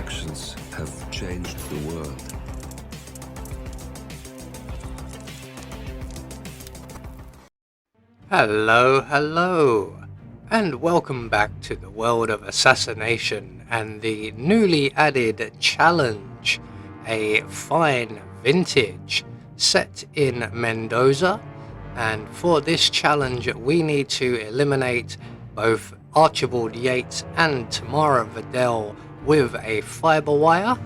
actions have changed the world. Hello, and welcome back to the world of assassination and the newly added challenge, a fine vintage set in Mendoza. And for this challenge we need to eliminate both Archibald Yates and Tamara Vidal with a fiber wire.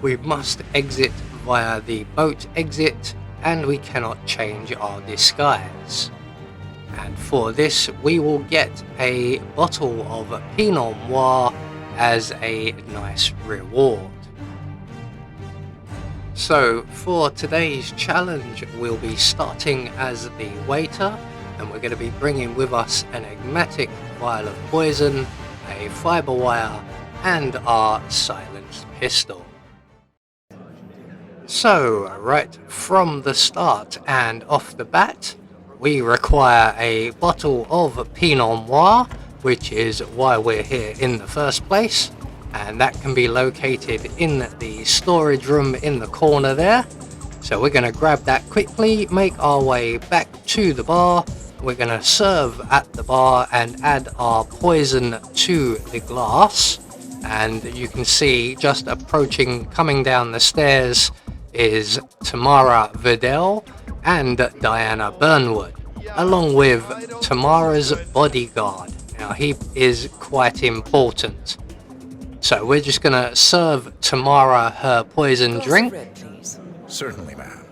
We must exit via the boat exit and we cannot change our disguise. And for this we will get a bottle of Pinot Noir as a nice reward. So for today's challenge we'll be starting as the waiter, and we're going to be bringing with us an enigmatic vial of poison, a fiber wire and our silenced pistol. So right from the start and off the bat, we require a bottle of Pinot Noir, which is why we're here in the first place, and that can be located in the storage room in the corner there. So we're going to grab that quickly, make our way back to the bar. We're going to serve at the bar and add our poison to the glass. And you can see just approaching, coming down the stairs, is Tamara Vidal and Diana Burnwood, along with Tamara's bodyguard. Now he is quite important. So we're just going to serve Tamara her poison drink. Certainly, ma'am.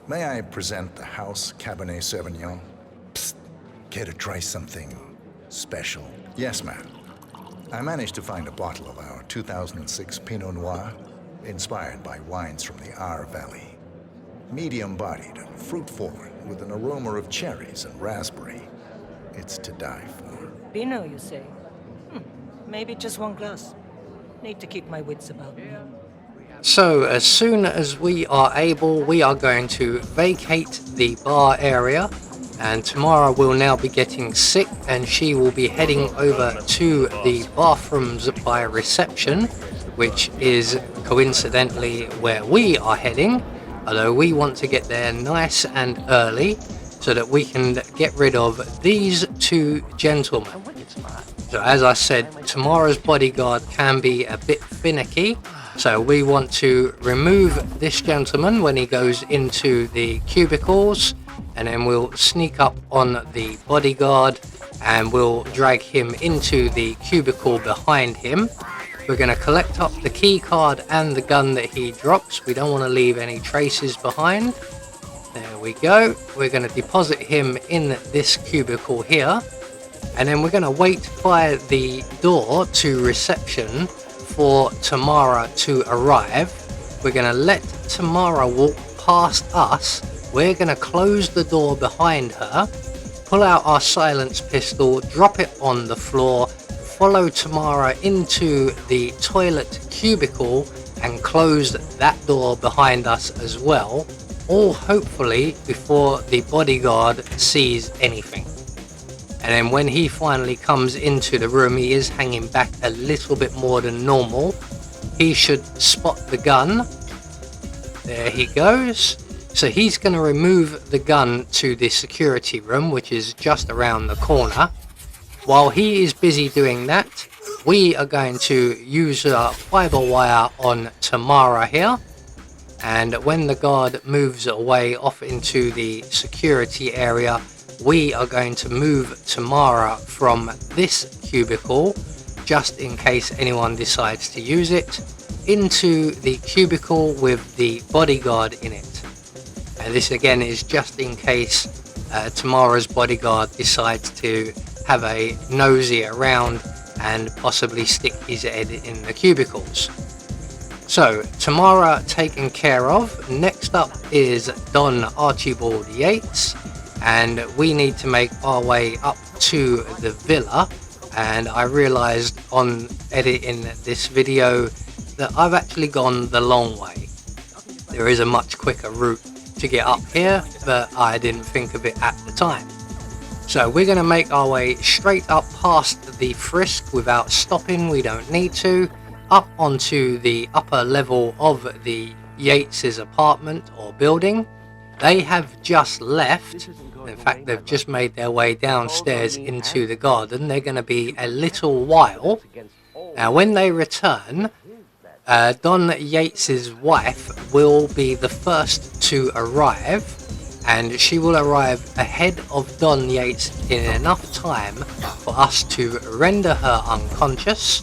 May I present the House Cabernet Sauvignon? Psst, care to try something special? Yes, ma'am. I managed to find a bottle of our 2006 Pinot Noir, inspired by wines from the Our Valley. Medium-bodied and fruit-forward, with an aroma of cherries and raspberry. It's to die for. Pinot, you say? Maybe just one glass. Need to keep my wits about me. So as soon as we are able, we are going to vacate the bar area, and Tamara will now be getting sick and she will be heading over to the bathrooms by reception, which is coincidentally where we are heading, although we want to get there nice and early so that we can get rid of these two gentlemen. So as I said, Tamara's bodyguard can be a bit finicky, so we want to remove this gentleman when he goes into the cubicles, and then we'll sneak up on the bodyguard and we'll drag him into the cubicle behind him. We're going to collect up the key card and the gun that he drops. We don't want to leave any traces behind. There we go. We're going to deposit him in this cubicle here. And then we're going to wait by the door to reception for Tamara to arrive. We're going to let Tamara walk past us. We're going to close the door behind her, pull out our silenced pistol, drop it on the floor, follow Tamara into the toilet cubicle and close that door behind us as well, all hopefully before the bodyguard sees anything. And then when he finally comes into the room, he is hanging back a little bit more than normal. He should spot the gun. There he goes. So he's going to remove the gun to the security room, which is just around the corner. While he is busy doing that, we are going to use our fiber wire on Tamara here. And when the guard moves away off into the security area, we are going to move Tamara from this cubicle, just in case anyone decides to use it, into the cubicle with the bodyguard in it. And this again is just in case Tamara's bodyguard decides to have a nosy around and possibly stick his head in the cubicles. So Tamara taken care of. Next up is Don Archibald Yates, and we need to make our way up to the villa. And I realized on editing this video that I've actually gone the long way. There is a much quicker route to get up here, but I didn't think of it at the time. So we're going to make our way straight up past the frisk without stopping. We don't need to. up onto the upper level of the Yates's apartment or building. They have just left. In fact, they've just made their way downstairs into the garden. They're going to be a little while. Now, when they return, Don Yates's wife will be the first to arrive, and she will arrive ahead of Don Yates in enough time for us to render her unconscious,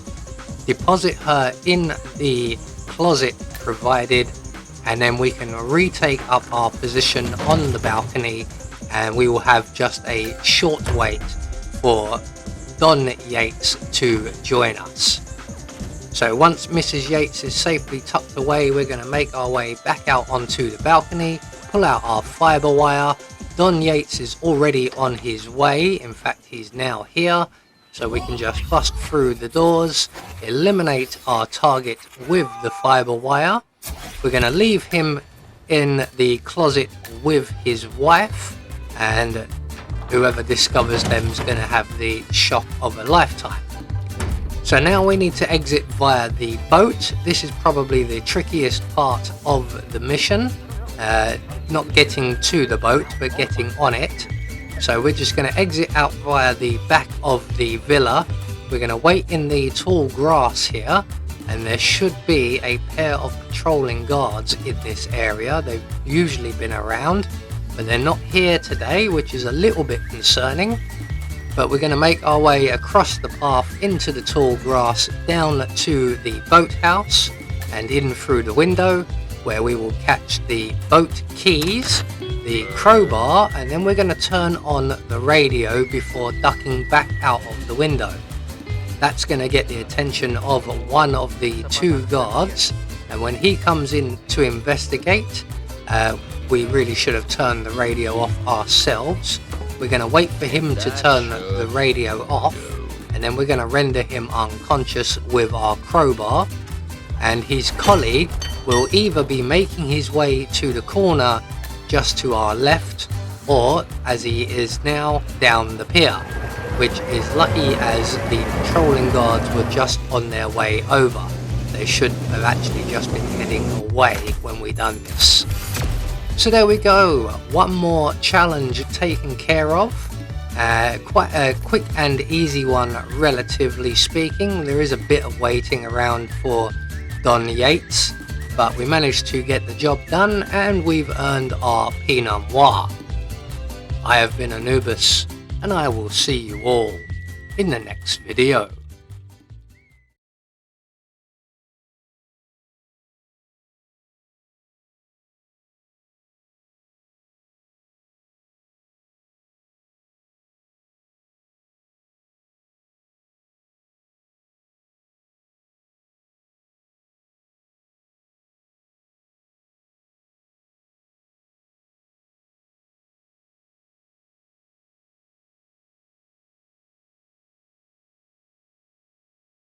deposit her in the closet provided, and then we can retake up our position on the balcony, and we will have just a short wait for Don Yates to join us. So once Mrs. Yates is safely tucked away, we're going to make our way back out onto the balcony, pull out our fiber wire. Don Yates is already on his way. In fact, he's now here. So we can just bust through the doors, eliminate our target with the fiber wire. We're going to leave him in the closet with his wife, and whoever discovers them is going to have the shock of a lifetime. So now we need to exit via the boat. This is probably the trickiest part of the mission. Not getting to the boat, but getting on it. So we're just going to exit out via the back of the villa. We're going to wait in the tall grass here, and there should be a pair of patrolling guards in this area. They've usually been around, but they're not here today, which is a little bit concerning. But we're going to make our way across the path into the tall grass, down to the boathouse and in through the window, where we will catch the boat keys, the crowbar, and then we're going to turn on the radio before ducking back out of the window. That's going to get the attention of one of the two guards, and when he comes in to investigate, we really should have turned the radio off ourselves. We're going to wait for him to turn the radio off, and then we're going to render him unconscious with our crowbar, and his colleague will either be making his way to the corner just to our left, or as he is now, down the pier, which is lucky as the patrolling guards were just on their way over. They should have actually just been heading away when we done this. So there we go, one more challenge taken care of. Quite a quick and easy one, relatively speaking. There is a bit of waiting around for Don Yates, but we managed to get the job done, and we've earned our Pinot Noir. I have been Anubis, and I will see you all in the next video.